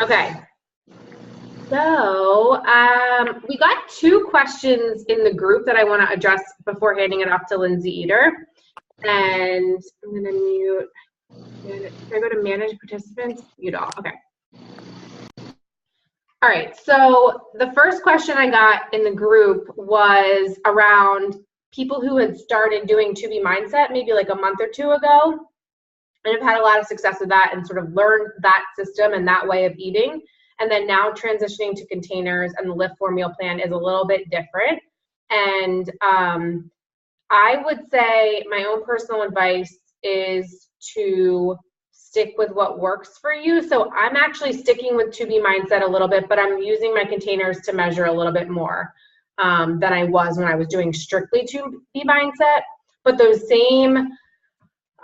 Okay. So we got 2 questions in the group that I want to address before handing it off to Lindsay Eater. And I'm going to mute. Can I go to manage participants? Mute all. Okay. All right. So the first question I got in the group was around people who had started doing 2B Mindset maybe like a month or 2 ago and have had a lot of success with that and sort of learned that system and that way of eating. And then now transitioning to containers and the LIIFT4 meal plan is a little bit different. And I would say my own personal advice is to stick with what works for you. So I'm actually sticking with 2B Mindset a little bit, but I'm using my containers to measure a little bit more than I was when I was doing strictly 2B Mindset. But those same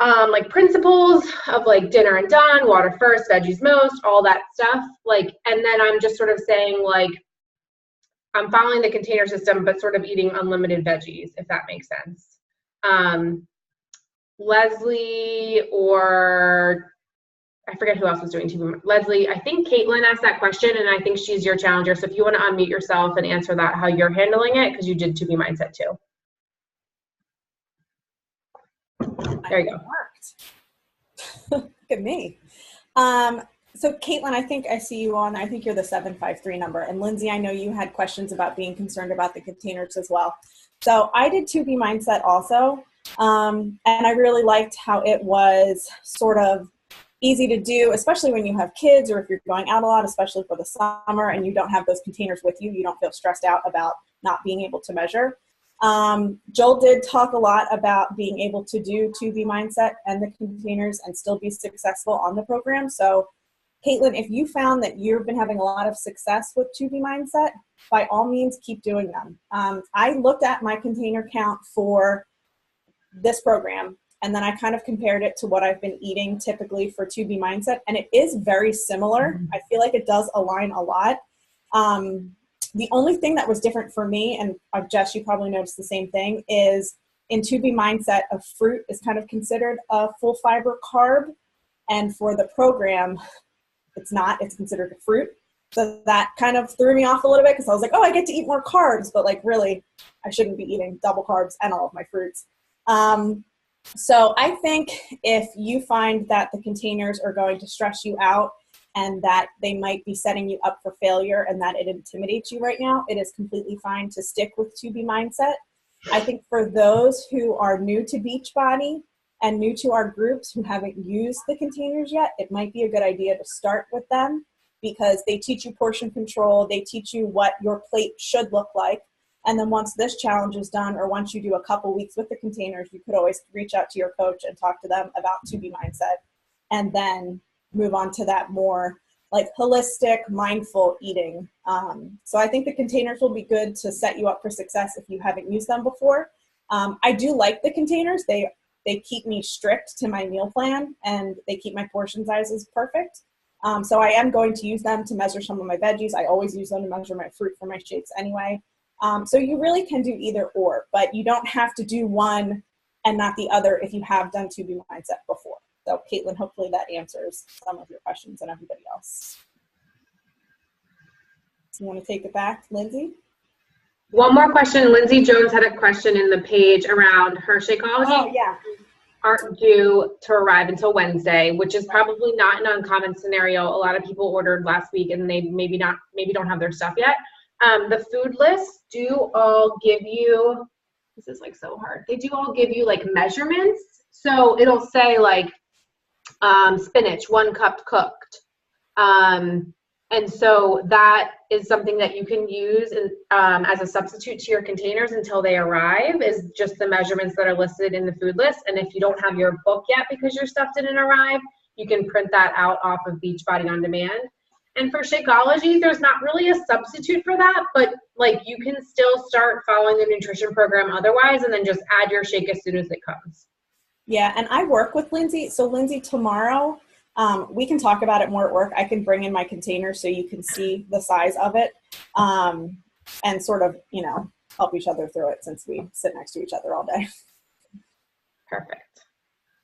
like principles of like dinner and done, water first, veggies most, all that stuff. Like, and then I'm just sort of saying like, I'm following the container system, but sort of eating unlimited veggies, if that makes sense. Leslie, or I forget who else was doing 2B. Leslie, I think Caitlin asked that question, and I think she's your challenger. So if you want to unmute yourself and answer that, how you're handling it, because you did 2B Mindset too. There you go. Worked. Look at me. So Caitlin, I think I see you on, I think you're the 753 number. And Lindsay, I know you had questions about being concerned about the containers as well. So I did 2B Mindset also. And I really liked how it was sort of easy to do, especially when you have kids or if you're going out a lot, especially for the summer and you don't have those containers with you, you don't feel stressed out about not being able to measure. Joel did talk a lot about being able to do 2B Mindset and the containers and still be successful on the program. So Caitlin, if you found that you've been having a lot of success with 2B Mindset, by all means, keep doing them. I looked at my container count for this program, and then I kind of compared it to what I've been eating typically for 2B Mindset, and it is very similar. I feel like it does align a lot. The only thing that was different for me, and Jess, you probably noticed the same thing, is in 2B Mindset, a fruit is kind of considered a full fiber carb, and for the program, it's not. It's considered a fruit. So that kind of threw me off a little bit because I was like, oh, I get to eat more carbs, but like really, I shouldn't be eating double carbs and all of my fruits. So I think if you find that the containers are going to stress you out and that they might be setting you up for failure and that it intimidates you right now, it is completely fine to stick with 2B Mindset. I think for those who are new to Beachbody and new to our groups who haven't used the containers yet, it might be a good idea to start with them because they teach you portion control, they teach you what your plate should look like. And then once this challenge is done, or once you do a couple weeks with the containers, you could always reach out to your coach and talk to them about 2B Mindset and then move on to that more like holistic, mindful eating. So I think the containers will be good to set you up for success if you haven't used them before. I do like the containers. They keep me strict to my meal plan and they keep my portion sizes perfect. So I am going to use them to measure some of my veggies. I always use them to measure my fruit for my shakes anyway. So you really can do either or, but you don't have to do one and not the other if you have done 2B Mindset before. So Caitlin, hopefully that answers some of your questions and everybody else. So you want to take it back, Lindsay? One more question. Lindsay Jones had a question in the page around her Shakeology. Oh, yeah. Aren't due to arrive until Wednesday, which is probably not an uncommon scenario. A lot of people ordered last week and they maybe don't have their stuff yet. The food lists do all give you, this is like so hard. They do all give you like measurements. So it'll say like spinach, 1 cup cooked. And so that is something that you can use as a substitute to your containers until they arrive, is just the measurements that are listed in the food list. And if you don't have your book yet because your stuff didn't arrive, you can print that out off of Beachbody On Demand. And for Shakeology, there's not really a substitute for that, but like you can still start following the nutrition program otherwise and then just add your shake as soon as it comes. Yeah, and I work with Lindsay. So Lindsay, tomorrow, we can talk about it more at work. I can bring in my container so you can see the size of it and sort of, you know, help each other through it since we sit next to each other all day. Perfect.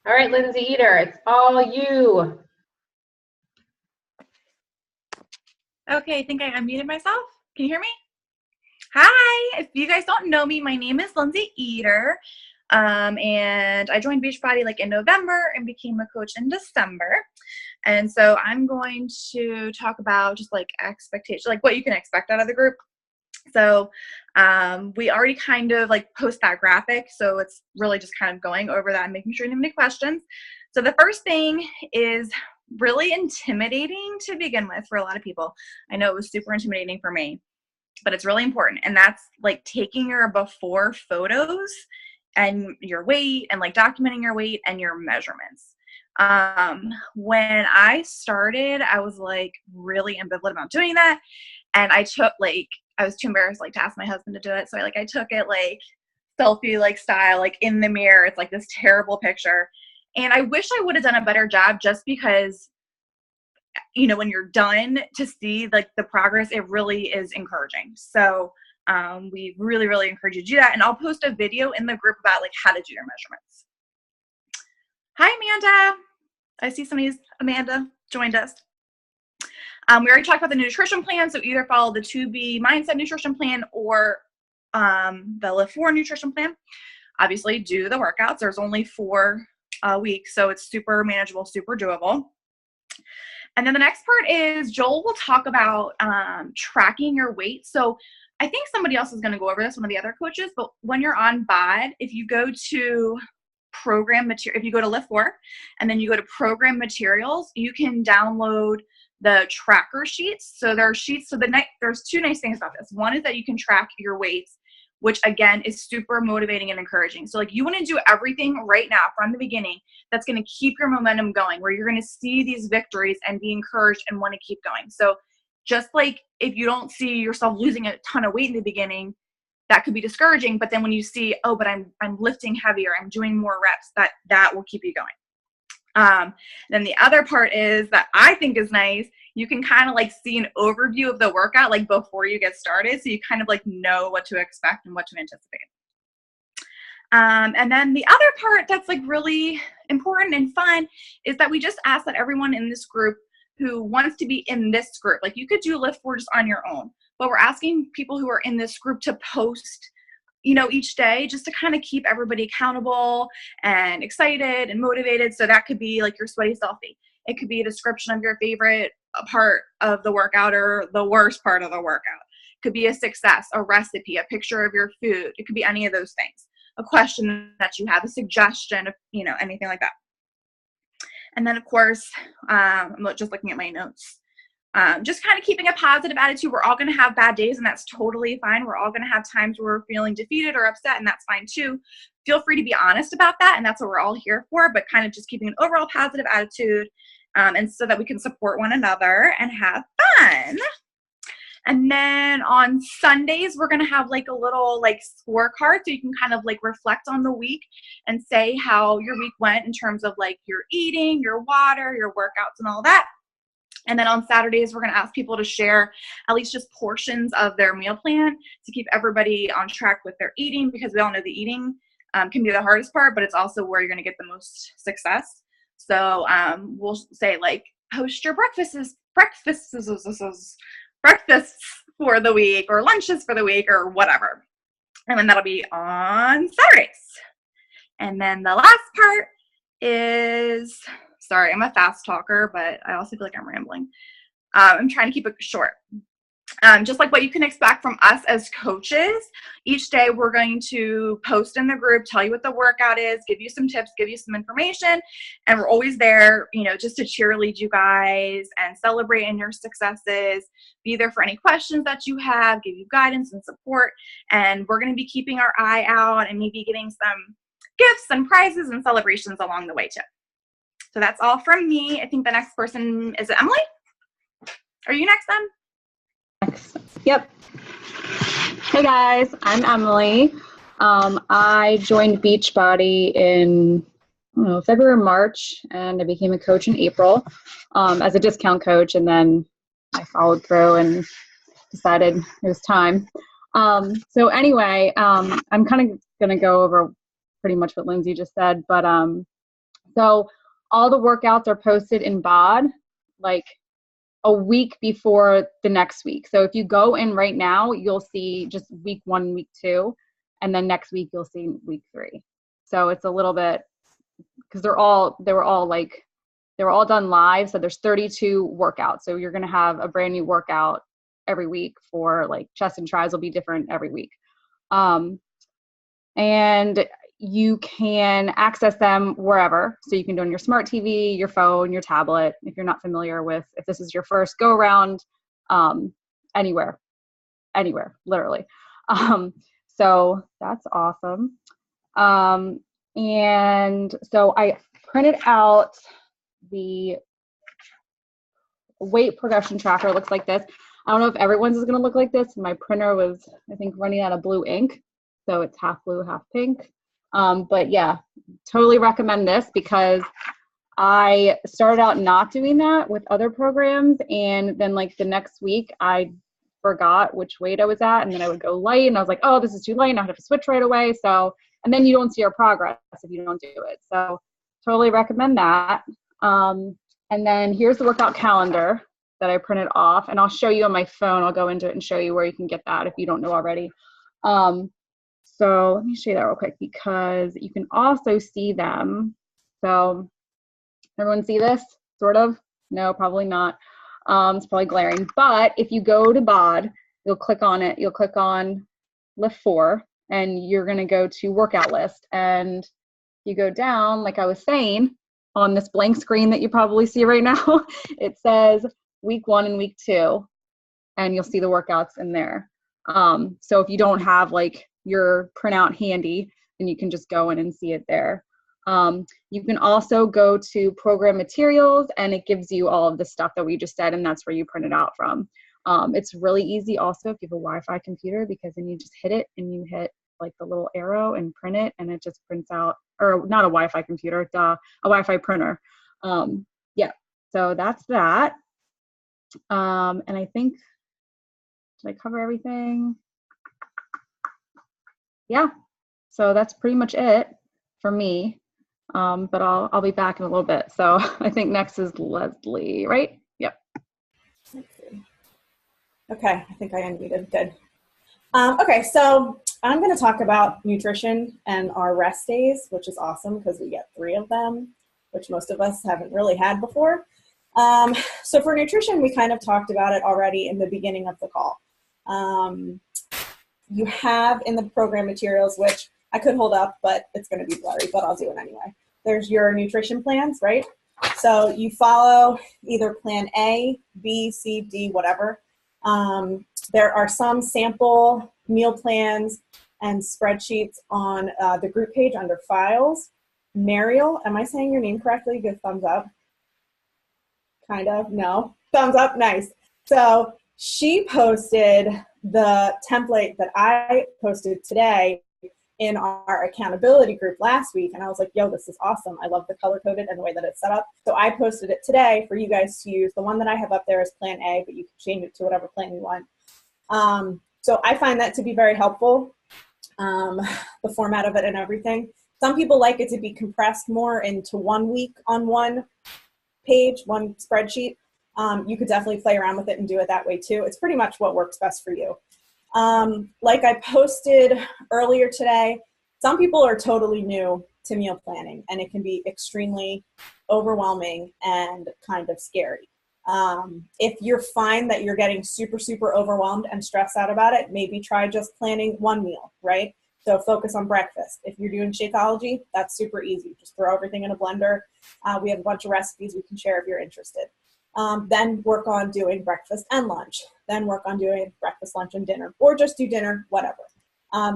All right, Lindsay Eater, it's all you. Okay, I think I unmuted myself. Can you hear me? Hi, if you guys don't know me, my name is Lindsay Eater, and I joined Beachbody like in November and became a coach in December. And so I'm going to talk about just like expectations, like what you can expect out of the group. So we already kind of like post that graphic, so it's really just kind of going over that and making sure you don't have any questions. So the first thing is really intimidating to begin with for a lot of people. I know it was super intimidating for me, but it's really important. And that's like taking your before photos and your weight and like documenting your weight and your measurements. When I started, I was like really ambivalent about doing that. And I took like, I was too embarrassed like to ask my husband to do it. So I took it like selfie like style, like in the mirror. It's like this terrible picture. And I wish I would have done a better job just because, you know, when you're done to see like the progress, it really is encouraging. So we really, really encourage you to do that. And I'll post a video in the group about like how to do your measurements. Hi, Amanda. I see Amanda joined us. We already talked about the nutrition plan. So either follow the 2B mindset nutrition plan or the LIIFT4 nutrition plan. Obviously do the workouts. There's only 4 weeks, so it's super manageable, super doable. And then the next part is Joel will talk about tracking your weight. So I think somebody else is going to go over this, one of the other coaches, but when you're on BOD, if you go to program material, if you go to LIIFT4 and then you go to program materials, you can download the tracker sheets. So there are sheets. So there's 2 nice things about this. One is that you can track your weights, which again is super motivating and encouraging. So like you want to do everything right now from the beginning that's going to keep your momentum going, where you're going to see these victories and be encouraged and want to keep going. So just like if you don't see yourself losing a ton of weight in the beginning, that could be discouraging. But then when you see, oh, but I'm lifting heavier, I'm doing more reps, that will keep you going. Then the other part is that I think is nice. You can kind of like see an overview of the workout like before you get started. So you kind of like know what to expect and what to anticipate. And then the other part that's like really important and fun is that we just ask that everyone in this group who wants to be in this group, like you could do LIIFT4 just on your own, but we're asking people who are in this group to post, you know, each day just to kind of keep everybody accountable and excited and motivated. So that could be like your sweaty selfie. It could be a description of your favorite part of the workout or the worst part of the workout. It could be a success, a recipe, a picture of your food. It could be any of those things. A question that you have, a suggestion of, you know, anything like that. And then of course, I'm just looking at my notes. Just kind of keeping a positive attitude. We're all going to have bad days and that's totally fine. We're all going to have times where we're feeling defeated or upset and that's fine too. Feel free to be honest about that and that's what we're all here for, but kind of just keeping an overall positive attitude and so that we can support one another and have fun. And then on Sundays, we're going to have like a little like scorecard so you can kind of like reflect on the week and say how your week went in terms of like your eating, your water, your workouts and all that. And then on Saturdays, we're going to ask people to share at least just portions of their meal plan to keep everybody on track with their eating, because we all know the eating can be the hardest part, but it's also where you're going to get the most success. So we'll say like post your breakfasts for the week or lunches for the week or whatever. And then that'll be on Saturdays. And then the last part is, sorry, I'm a fast talker, but I also feel like I'm rambling. I'm trying to keep it short. Just like what you can expect from us as coaches, each day we're going to post in the group, tell you what the workout is, give you some tips, give you some information, and we're always there, you know, just to cheerlead you guys and celebrate in your successes, be there for any questions that you have, give you guidance and support, and we're going to be keeping our eye out and maybe getting some gifts and prizes and celebrations along the way too. So that's all from me. I think the next person is Emily. Are you next then? Yep. Hey guys, I'm Emily. I joined Beachbody in February or March, and I became a coach in April as a discount coach, and then I followed through and decided it was time. So anyway, I'm kind of going to go over pretty much what Lindsay just said, but so all the workouts are posted in BOD, like a week before the next week. So if you go in right now, you'll see just week 1, week 2, and then next week you'll see week 3. So it's a little bit, because they were all done live. So there's 32 workouts. So you're going to have a brand new workout every week for like chest and tries will be different every week. And you can access them wherever. So you can do it on your smart TV, your phone, your tablet, if you're not familiar with, if this is your first go around, anywhere, literally. So that's awesome. And so I printed out the weight progression tracker. It looks like this. I don't know if everyone's is going to look like this. My printer was, I think, running out of blue ink. So it's half blue, half pink. But yeah, totally recommend this because I started out not doing that with other programs. And then like the next week, I forgot which weight I was at. And then I would go light and I was like, oh, this is too light. And I have to switch right away. So, and then you don't see your progress if you don't do it. So totally recommend that. And then here's the workout calendar that I printed off, and I'll show you on my phone. I'll go into it and show you where you can get that if you don't know already. So let me show you that real quick because you can also see them. So everyone see this? Sort of? No, probably not. It's probably glaring. But if you go to BOD, you'll click on it. You'll click on LIIFT4, and you're going to go to workout list. And you go down, like I was saying, on this blank screen that you probably see right now, it says week 1 and week 2, and you'll see the workouts in there. So if you don't have like your printout handy, then you can just go in and see it there. You can also go to program materials, and it gives you all of the stuff that we just said, and that's where you print it out from. It's really easy also if you have a Wi-Fi computer, because then you just hit it and you hit like the little arrow and print it, and it just prints out, or not a Wi-Fi computer, a Wi-Fi printer. Yeah, so that's that. And I think, did I cover everything? Yeah, so that's pretty much it for me. But I'll be back in a little bit. So I think next is Leslie, right? Yep. Okay, I think I unmuted. Good. Okay, so I'm going to talk about nutrition and our rest days, which is awesome because we get 3 of them, which most of us haven't really had before. So for nutrition, we kind of talked about it already in the beginning of the call. You have in the program materials, which I could hold up, but it's going to be blurry, but I'll do it anyway. There's your nutrition plans, right? So you follow either plan A, B, C, D, whatever. There are some sample meal plans and spreadsheets on the group page under files. Mariel, am I saying your name correctly? Give thumbs up. Kind of, no. Thumbs up, nice. So she posted the template that I posted today in our accountability group last week, and I was like, yo, this is awesome. I love the color coded and the way that it's set up. So I posted it today for you guys to use. The one that I have up there is plan A, but you can change it to whatever plan you want. So I find that to be very helpful, the format of it and everything. Some people like it to be compressed more into 1 week on one page, one spreadsheet. You could definitely play around with it and do it that way too. It's pretty much what works best for you. Like I posted earlier today, some people are totally new to meal planning, and it can be extremely overwhelming and kind of scary. If you find that you're getting super, super overwhelmed and stressed out about it, maybe try just planning one meal, right? So focus on breakfast. If you're doing Shakeology, that's super easy. Just throw everything in a blender. We have a bunch of recipes we can share if you're interested. Then work on doing breakfast and lunch. Then work on doing breakfast, lunch, and dinner, or just do dinner, whatever.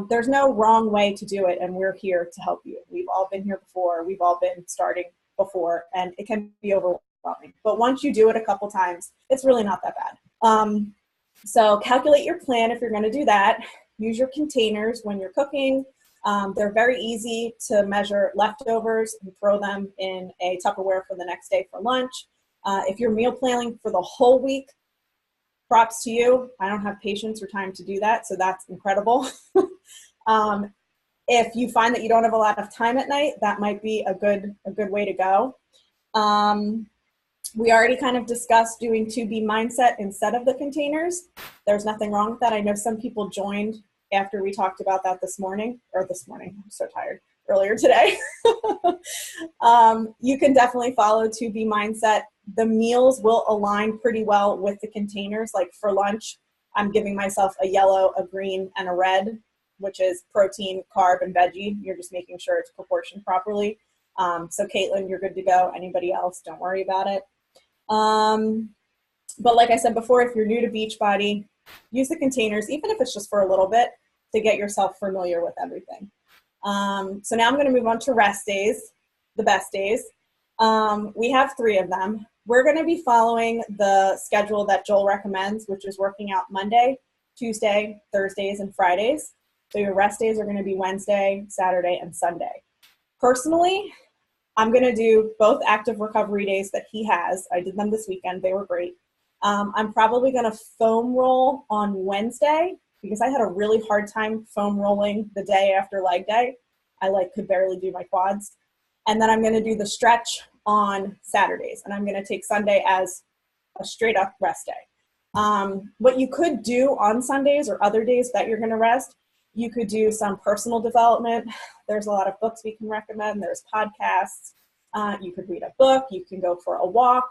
There's no wrong way to do it, and we're here to help you. We've all been here before. We've all been starting before, and it can be overwhelming. But once you do it a couple times, it's really not that bad. So calculate your plan if you're going to do that. Use your containers when you're cooking. They're very easy to measure leftovers and throw them in a Tupperware for the next day for lunch. If you're meal planning for the whole week, props to you. I don't have patience or time to do that, so that's incredible. If you find that you don't have a lot of time at night, that might be a good way to go. We already kind of discussed doing 2B mindset instead of the containers. There's nothing wrong with that. I know some people joined after we talked about that I'm so tired, earlier today. You can definitely follow 2B mindset. The meals will align pretty well with the containers. Like for lunch, I'm giving myself a yellow, a green, and a red, which is protein, carb, and veggie. You're just making sure it's proportioned properly. So Caitlin, you're good to go. Anybody else, don't worry about it. But like I said before, if you're new to Beachbody, use the containers, even if it's just for a little bit, to get yourself familiar with everything. So now I'm going to move on to rest days, the best days. We have 3 of them. We're going to be following the schedule that Joel recommends, which is working out Monday, Tuesday, Thursdays, and Fridays. So your rest days are going to be Wednesday, Saturday, and Sunday. Personally, I'm going to do both active recovery days that he has. I did them this weekend. They were great. I'm probably going to foam roll on Wednesday because I had a really hard time foam rolling the day after leg day. I could barely do my quads. And then I'm going to do the stretch on Saturdays, and I'm going to take Sunday as a straight up rest day. What you could do on Sundays or other days that you're going to rest, you could do some personal development. There's a lot of books we can recommend. There's podcasts. You could read a book. You can go for a walk.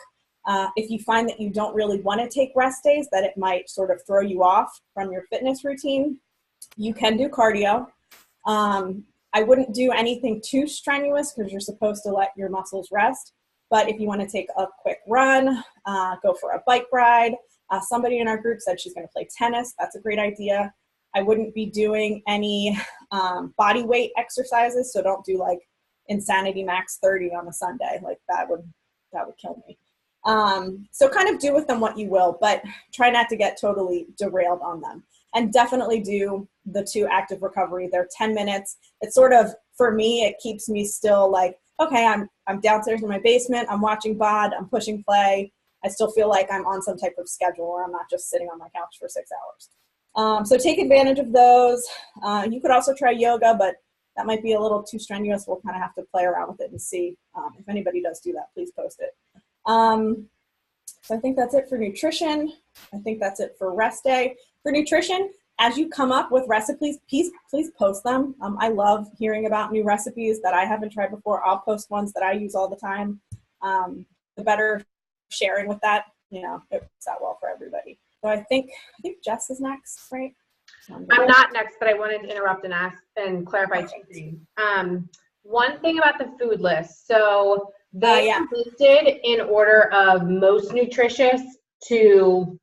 If you find that you don't really want to take rest days, that it might sort of throw you off from your fitness routine, you can do cardio. I wouldn't do anything too strenuous because you're supposed to let your muscles rest. But if you want to take a quick run, go for a bike ride. Somebody in our group said she's going to play tennis. That's a great idea. I wouldn't be doing any body weight exercises, so don't do like Insanity Max 30 on a Sunday. Like that would kill me. So kind of do with them what you will, but try not to get totally derailed on them. And definitely do the 2 active recovery. They're 10 minutes. It's sort of, for me, it keeps me still like, okay, I'm downstairs in my basement, I'm watching BOD, I'm pushing play. I still feel like I'm on some type of schedule or I'm not just sitting on my couch for 6 hours. So take advantage of those. You could also try yoga, but that might be a little too strenuous. We'll kind of have to play around with it and see. If anybody does do that, please post it. So I think that's it for nutrition. I think that's it for rest day. For nutrition, as you come up with recipes, please post them. I love hearing about new recipes that I haven't tried before. I'll post ones that I use all the time. The better sharing with that, it works out well for everybody. So I think Jess is next, right? I'm not next, but I wanted to interrupt and ask and clarify 2 things. One thing about the food list. So they listed in order of most nutritious to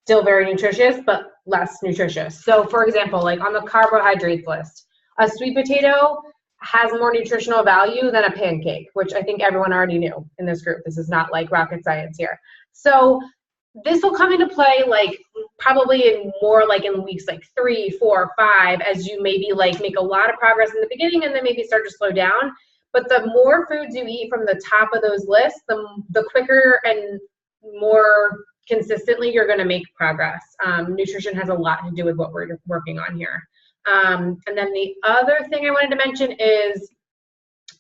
still very nutritious, but less nutritious. So for example, like on the carbohydrates list, a sweet potato has more nutritional value than a pancake, which I think everyone already knew in this group. This is not like rocket science here. So this will come into play like probably in more like in weeks like 3, 4, 5, as you maybe like make a lot of progress in the beginning and then maybe start to slow down. But the more foods you eat from the top of those lists, the quicker and more consistently you're going to make progress. Nutrition has a lot to do with what we're working on here. And then the other thing I wanted to mention is,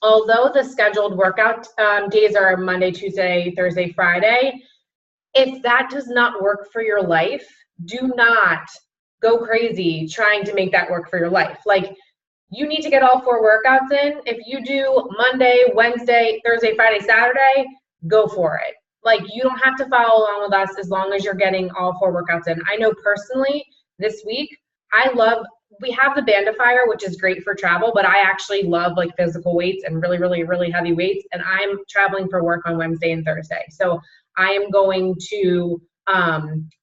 although the scheduled workout days are Monday, Tuesday, Thursday, Friday, if that does not work for your life, do not go crazy trying to make that work for your life. Like, you need to get all 4 workouts in. If you do Monday, Wednesday, Thursday, Friday, Saturday, go for it. Like, you don't have to follow along with us as long as you're getting all 4 workouts in. I know personally this week, we have the Bandifier, which is great for travel, but I actually love like physical weights and really, really, really heavy weights. And I'm traveling for work on Wednesday and Thursday. So I am going to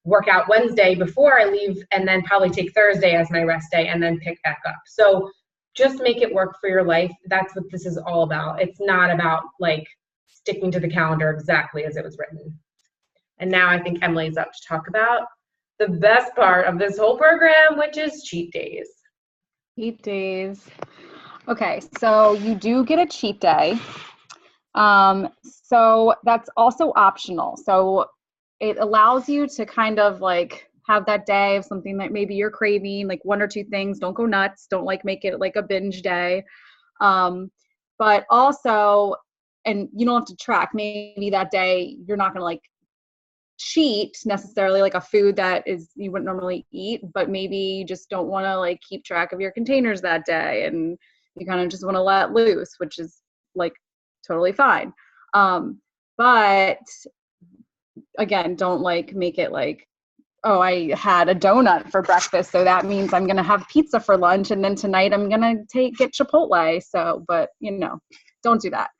work out Wednesday before I leave and then probably take Thursday as my rest day and then pick back up. So just make it work for your life. That's what this is all about. It's not about like sticking to the calendar exactly as it was written. And now I think Emily's up to talk about the best part of this whole program, which is cheat days. Cheat days. Okay, so you do get a cheat day. So that's also optional. So it allows you to kind of like have that day of something that maybe you're craving, like 1 or 2 things. Don't go nuts. Don't like make it like a binge day. But also and you don't have to track. Maybe that day you're not going to like cheat necessarily like a food that is you wouldn't normally eat, but maybe you just don't want to like keep track of your containers that day, and you kind of just want to let loose, which is like totally fine. But again, don't like make it like, oh, I had a donut for breakfast, so that means I'm going to have pizza for lunch, and then tonight I'm going to get Chipotle. So, but don't do that.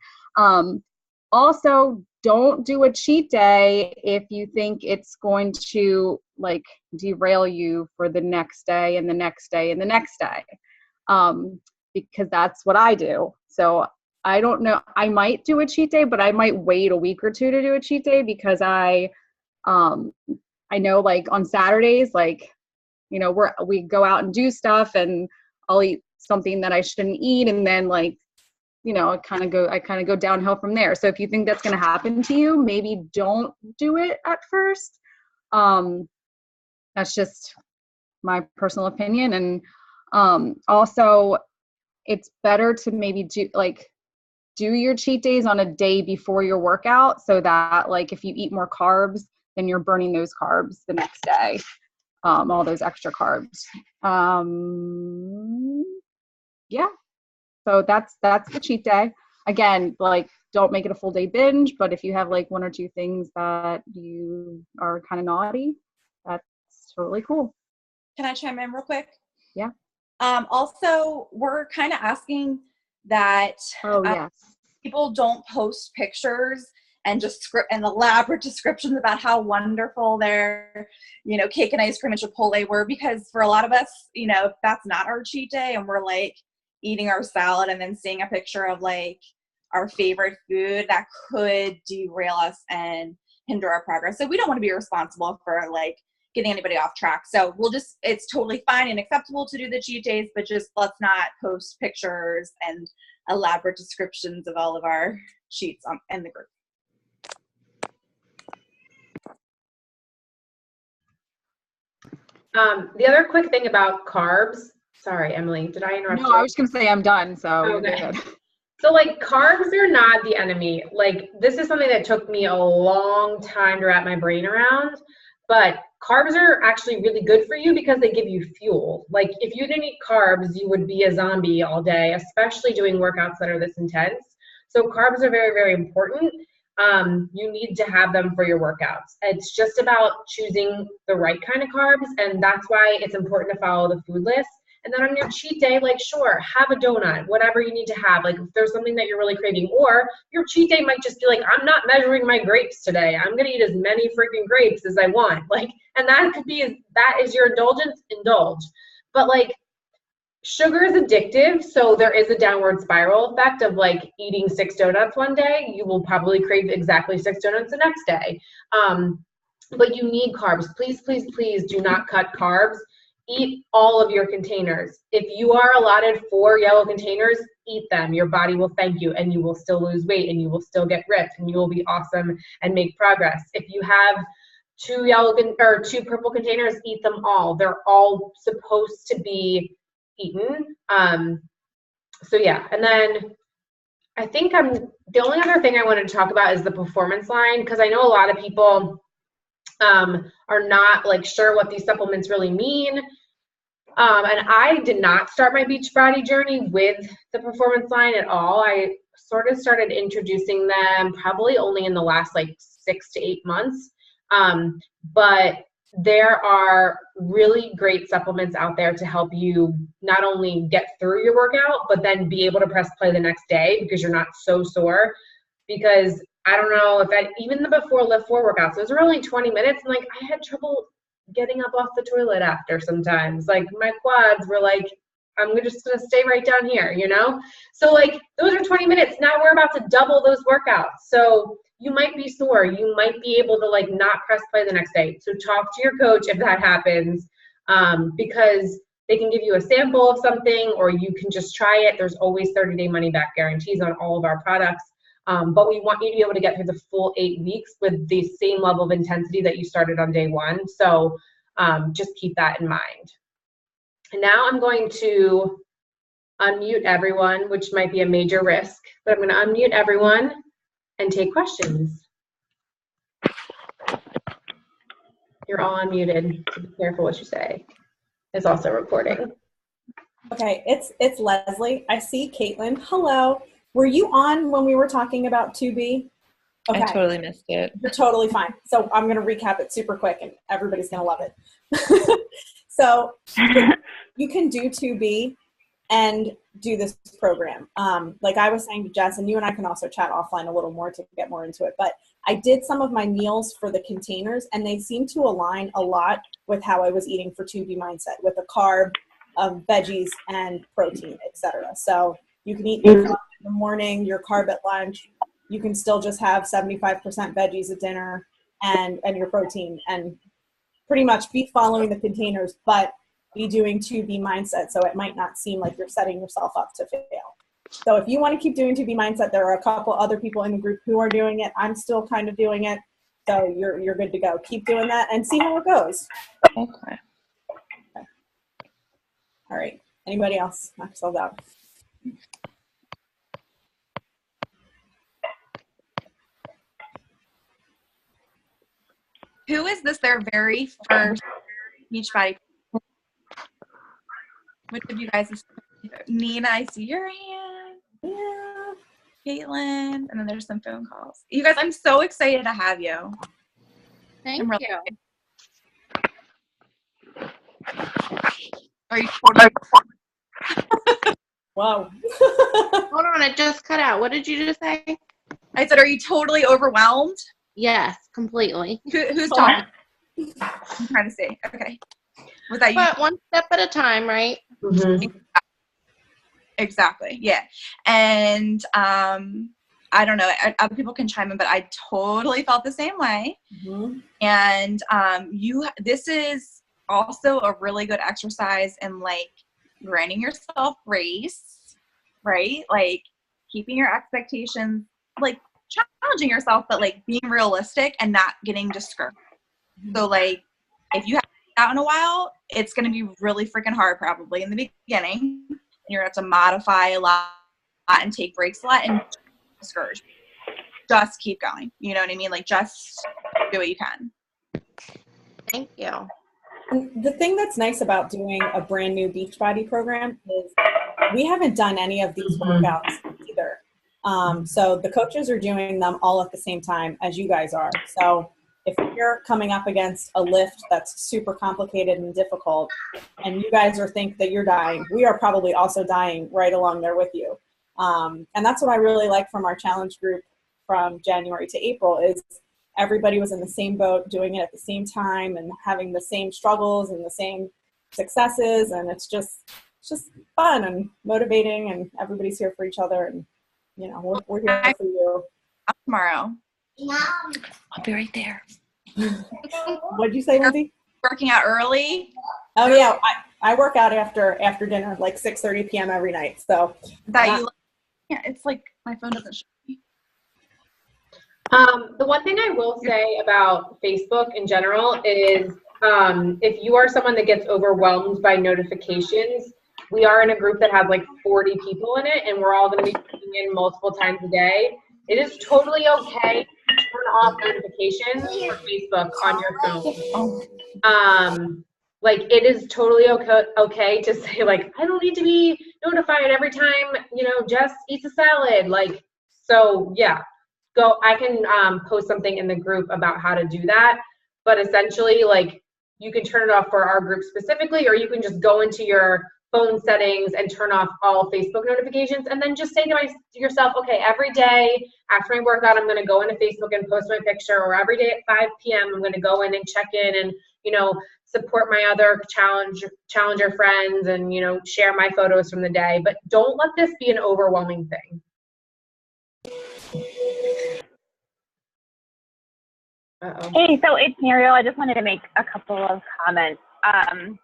Also, don't do a cheat day if you think it's going to like derail you for the next day and the next day and the next day. Because that's what I do. So I don't know, I might do a cheat day, but I might wait a week or two to do a cheat day, because I know like on Saturdays, like, we go out and do stuff, and I'll eat something that I shouldn't eat. And then like, I kind of go downhill from there. So if you think that's going to happen to you, maybe don't do it at first. That's just my personal opinion. And also it's better to maybe do your cheat days on a day before your workout, so that like if you eat more carbs, then you're burning those carbs the next day, all those extra carbs. Yeah. So that's the cheat day. Again, like don't make it a full day binge, but if you have like one or two things that you are kind of naughty, that's totally cool. Can I chime in real quick? Yeah. Also, we're kind of asking that yes. people don't post pictures and elaborate descriptions about how wonderful their, cake and ice cream and Chipotle were, because for a lot of us, that's not our cheat day, and we're like eating our salad and then seeing a picture of like our favorite food, that could derail us and hinder our progress. So we don't want to be responsible for like getting anybody off track. So it's totally fine and acceptable to do the cheat days, but just let's not post pictures and elaborate descriptions of all of our cheats in the group. The other quick thing about carbs, sorry, Emily, did I interrupt you? No, I was going to say I'm done, so okay. You're good. So like carbs are not the enemy. Like this is something that took me a long time to wrap my brain around, but carbs are actually really good for you because they give you fuel. Like if you didn't eat carbs, you would be a zombie all day, especially doing workouts that are this intense. So carbs are very, very important. You need to have them for your workouts. It's just about choosing the right kind of carbs, and that's why it's important to follow the food list. And then on your cheat day, like sure, have a donut, whatever you need to have. Like if there's something that you're really craving, or your cheat day might just be like, I'm not measuring my grapes today. I'm gonna eat as many freaking grapes as I want. Like, and that is your indulgence, indulge. But like sugar is addictive, so there is a downward spiral effect of like eating 6 donuts one day, you will probably crave exactly 6 donuts the next day. But you need carbs. Please, please, please do not cut carbs. Eat all of your containers. If you are allotted 4 yellow containers, eat them. Your body will thank you, and you will still lose weight, and you will still get ripped, and you will be awesome and make progress. If you have 2 purple containers, eat them all. They're all supposed to be eaten. So yeah, and then I think the only other thing I wanted to talk about is the performance line, because I know a lot of people are not like sure what these supplements really mean. And I did not start my Beachbody journey with the performance line at all. I sort of started introducing them probably only in the last like 6 to 8 months. But there are really great supplements out there to help you not only get through your workout, but then be able to press play the next day because you're not so sore. Because I don't know if even the before LIIFT4 workouts, those were only 20 minutes, and like I had trouble getting up off the toilet after sometimes. Like my quads were like, I'm just gonna stay right down here, So like those are 20 minutes. Now we're about to double those workouts. So you might be sore. You might be able to like not press play the next day. So talk to your coach if that happens, because they can give you a sample of something, or you can just try it. There's always 30-day money back guarantees on all of our products. But we want you to be able to get through the full 8 weeks with the same level of intensity that you started on day 1. So just keep that in mind. And now I'm going to unmute everyone, which might be a major risk, but I'm going to unmute everyone and take questions. You're all unmuted, so be careful what you say. It's also recording. Okay, it's Leslie. I see Caitlin. Hello. Were you on when we were talking about 2B? Okay. I totally missed it. You're totally fine. So I'm going to recap it super quick and everybody's going to love it. So you can do 2B and do this program. Like I was saying to Jess, and you and I can also chat offline a little more to get more into it, but I did some of my meals for the containers and they seem to align a lot with how I was eating for 2B Mindset, with a carb, veggies, and protein, etc. So you can eat your carb in the morning, your carb at lunch. You can still just have 75% veggies at dinner and your protein, and pretty much be following the containers, but be doing 2B Mindset, so it might not seem like you're setting yourself up to fail. So if you want to keep doing 2B Mindset, there are a couple other people in the group who are doing it. I'm still kind of doing it, so you're good to go. Keep doing that and see how it goes. Okay. All right. Anybody else? Knock yourselves out. Who is this their very first Beachbody? Which of you guys is Nina? I see your hand. Yeah. Caitlin. And then there's some phone calls. You guys, I'm so excited to have you. Thank you. Are you totally Whoa. Hold on, it just cut out. What did you just say? I said, are you totally overwhelmed? Yes, completely. Who's talking? I'm trying to see. Okay. Was that you? But one step at a time, right? Mm-hmm. Exactly. Yeah. And I don't know. Other people can chime in, but I totally felt the same way. Mm-hmm. And this is also a really good exercise in like granting yourself grace, right? Like keeping your expectations, like challenging yourself, but like being realistic and not getting discouraged. So like if you haven't been out in a while, it's going to be really freaking hard probably in the beginning. And you're going to have to modify a lot and take breaks a lot and discourage. Just keep going. You know what I mean? Like just do what you can. Thank you. And the thing that's nice about doing a brand new Beachbody program is we haven't done any of these workouts either. So the coaches are doing them all at the same time as you guys are. So if you're coming up against a lift that's super complicated and difficult, and you guys think that you're dying, we are probably also dying right along there with you. And that's what I really like from our challenge group from January to April is everybody was in the same boat, doing it at the same time and having the same struggles and the same successes. And it's just fun and motivating, and everybody's here for each other. And, you know, we're here for you. Tomorrow. I'll be right there. What'd you say, Lindsay? Working out early. Oh yeah, I work out after dinner, like 6:30 p.m. every night. So Yeah, it's like my phone doesn't show me. The one thing I will say about Facebook in general is if you are someone that gets overwhelmed by notifications, we are in a group that has like 40 people in it, and we're all going to be checking in multiple times a day. It is totally okay to turn off notifications for Facebook on your phone. Like it is totally okay to say like, I don't need to be notified every time, you know, Jess eats a salad. Like, so yeah, I can post something in the group about how to do that. But essentially, like, you can turn it off for our group specifically, or you can just go into your phone settings and turn off all Facebook notifications, and then just say to yourself, okay, every day after my workout, I'm going to go into Facebook and post my picture, or every day at 5 p.m. I'm going to go in and check in and, you know, support my other challenger friends and, you know, share my photos from the day. But don't let this be an overwhelming thing. Uh-oh. Hey, so it's Muriel. I just wanted to make a couple of comments.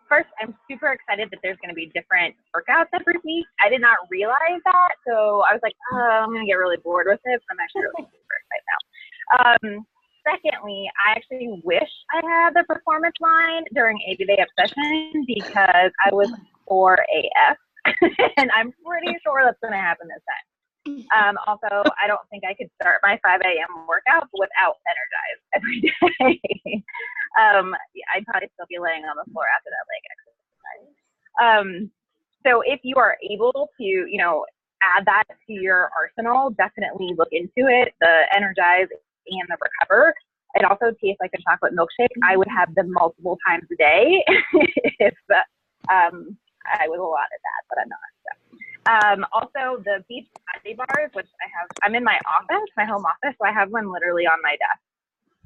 First, I'm super excited that there's going to be different workouts every week. I did not realize that, so I was like, oh, I'm going to get really bored with it, but I'm actually really super excited now. Secondly, I actually wish I had the performance line during 80-Day Obsession because I was 4 AF, and I'm pretty sure that's going to happen this time. Also, I don't think I could start my 5 a.m. workout without Energize every day. I'd probably still be laying on the floor after that leg exercise. So if you are able to, add that to your arsenal, definitely look into it. The Energize and the Recover. It also tastes like a chocolate milkshake. I would have them multiple times a day if I was allotted that, but I'm not. So. Also, the beach body bars, which I'm in my office, my home office, so I have one literally on my desk.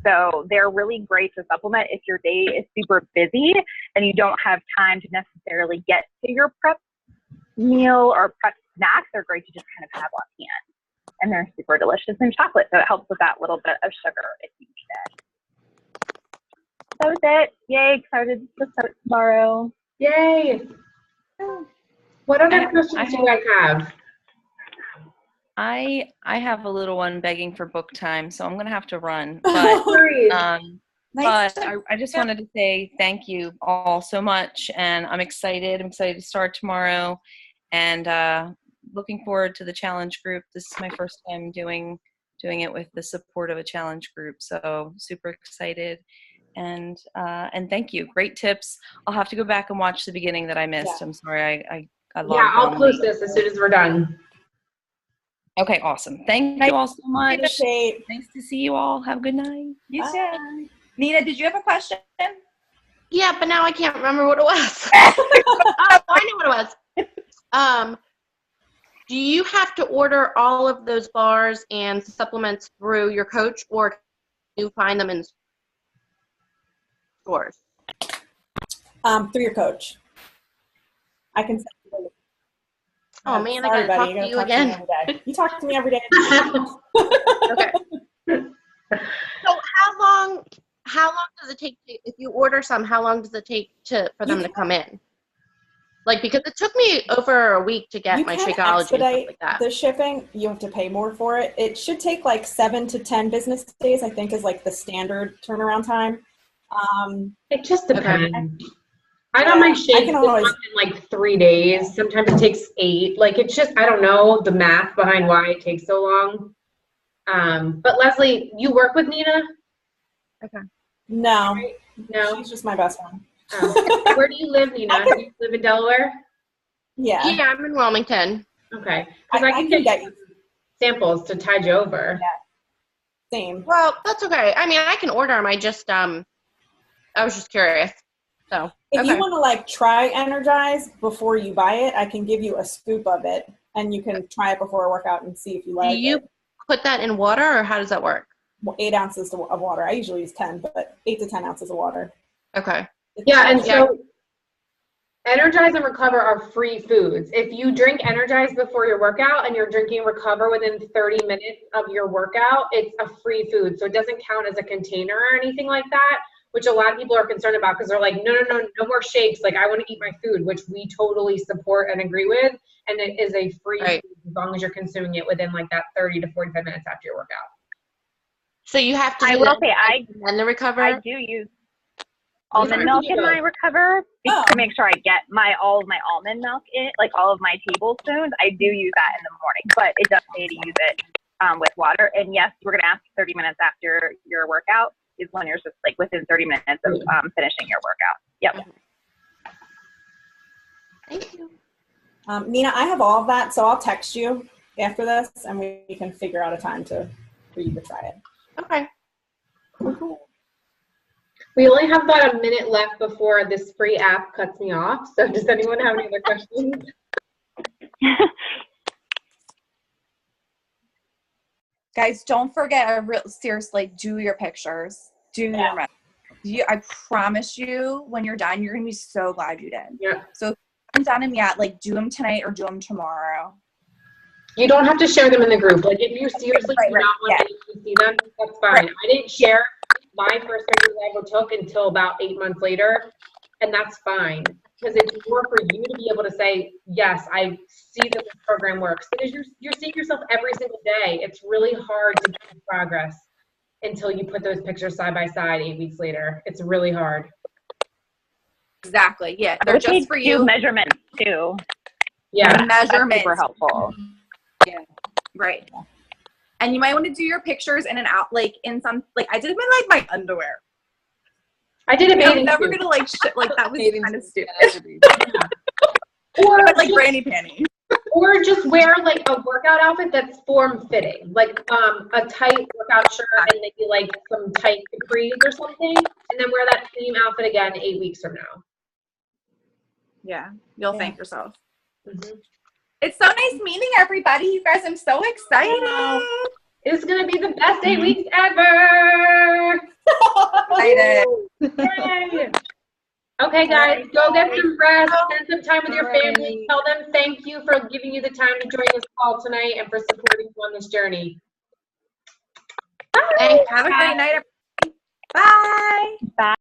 So they're really great to supplement if your day is super busy and you don't have time to necessarily get to your prep meal or prep snacks. They're great to just kind of have on hand. And they're super delicious in chocolate, so it helps with that little bit of sugar if you need it. That was it. Yay, excited to start tomorrow. Yay! What other questions do you guys have? I have a little one begging for book time, so I'm going to have to run. But, but I just wanted to say thank you all so much, and I'm excited. I'm excited to start tomorrow, and looking forward to the challenge group. This is my first time doing it with the support of a challenge group, so super excited. And thank you. Great tips. I'll have to go back and watch the beginning that I missed. I'm sorry, I logged on. Yeah, I'll post this as soon as we're done. Okay, awesome. Thank you all so much. Nice to see you all. Have a good night. You too. Nina, did you have a question? Yeah, but now I can't remember what it was. Oh, I know what it was. Do you have to order all of those bars and supplements through your coach, or can you find them in stores? Through your coach. I can send you. Oh man, I gotta talk to you again. You talk to me every day. Okay. So how long does it take if you order some? How long does it take for them to come in? Like, because it took me over a week to get my Shakeology and stuff like that. The shipping, you have to pay more for it. It should take like 7 to 10 business days, I think, is like the standard turnaround time. It just depends. I know my shakes in like 3 days. Sometimes it takes 8. Like, it's just, I don't know the math behind why it takes so long. But Leslie, you work with Nina? Okay. No. Right? No. She's just my best friend. Oh. Where do you live, Nina? Do you live in Delaware? Yeah. Yeah, I'm in Wilmington. Okay. Because I can get you samples to tide you over. Yeah. Same. Well, that's okay. I mean, I can order them. I just, I was just curious. So if you want to like try Energize before you buy it, I can give you a scoop of it and you can try it before a workout and see if you like it. Do you put that in water, or how does that work? Well, 8 ounces of water. I usually use 10, but 8 to 10 ounces of water. Okay. Yeah, and so Energize and Recover are free foods. If you drink Energize before your workout and you're drinking Recover within 30 minutes of your workout, it's a free food. So it doesn't count as a container or anything like that, which a lot of people are concerned about because they're like, no more shakes. Like, I want to eat my food, which we totally support and agree with. And it is a free food as long as you're consuming it within like that 30 to 45 minutes after your workout. So you have to. I will say, and the Recover. I do use almond milk in my Recover to make sure I get all of my almond milk in, like all of my tablespoons. I do use that in the morning, but it does say to use it with water. And yes, we're gonna ask 30 minutes after your workout is when you're just like within 30 minutes of finishing your workout. Yep. Thank you. Nina, I have all of that, so I'll text you after this, and we can figure out a time for you to try it. Okay. Cool. We only have about a minute left before this free app cuts me off. So does anyone have any other questions? Guys, don't forget, seriously, do your pictures. Do your I promise you, when you're done, you're going to be so glad you did. Yeah. So if you haven't done them yet, like, do them tonight or do them tomorrow. You don't have to share them in the group. Like, if you seriously do not want anyone to see them, that's fine. I didn't share my first pictures I ever took until about 8 months later, and that's fine. Because it's more for you to be able to say, yes, I see that this program works. Because you're seeing yourself every single day. It's really hard to get progress until you put those pictures side by side 8 weeks later. It's really hard. Exactly. Yeah. They're just for you. Measurements too. Yeah. Measurements. Super helpful. Yeah. Right. And you might want to do your pictures in and out, like in some, like I did them in like my underwear. I did a bathing I'm never suit. going to like shit, like that was kind of stupid. Or like just, granny panties. Or just wear like a workout outfit that's form fitting, like a tight workout shirt and maybe like some tight capris or something, and then wear that same outfit again 8 weeks from now. Yeah, you'll thank yourself. Mm-hmm. It's so nice meeting everybody, you guys. I'm so excited. It's gonna be the best 8 weeks ever. Yay. Okay, guys, go get some rest, spend some time with your family. Tell them thank you for giving you the time to join this call tonight and for supporting you on this journey. Bye. Have a great night, everybody. Bye. Bye.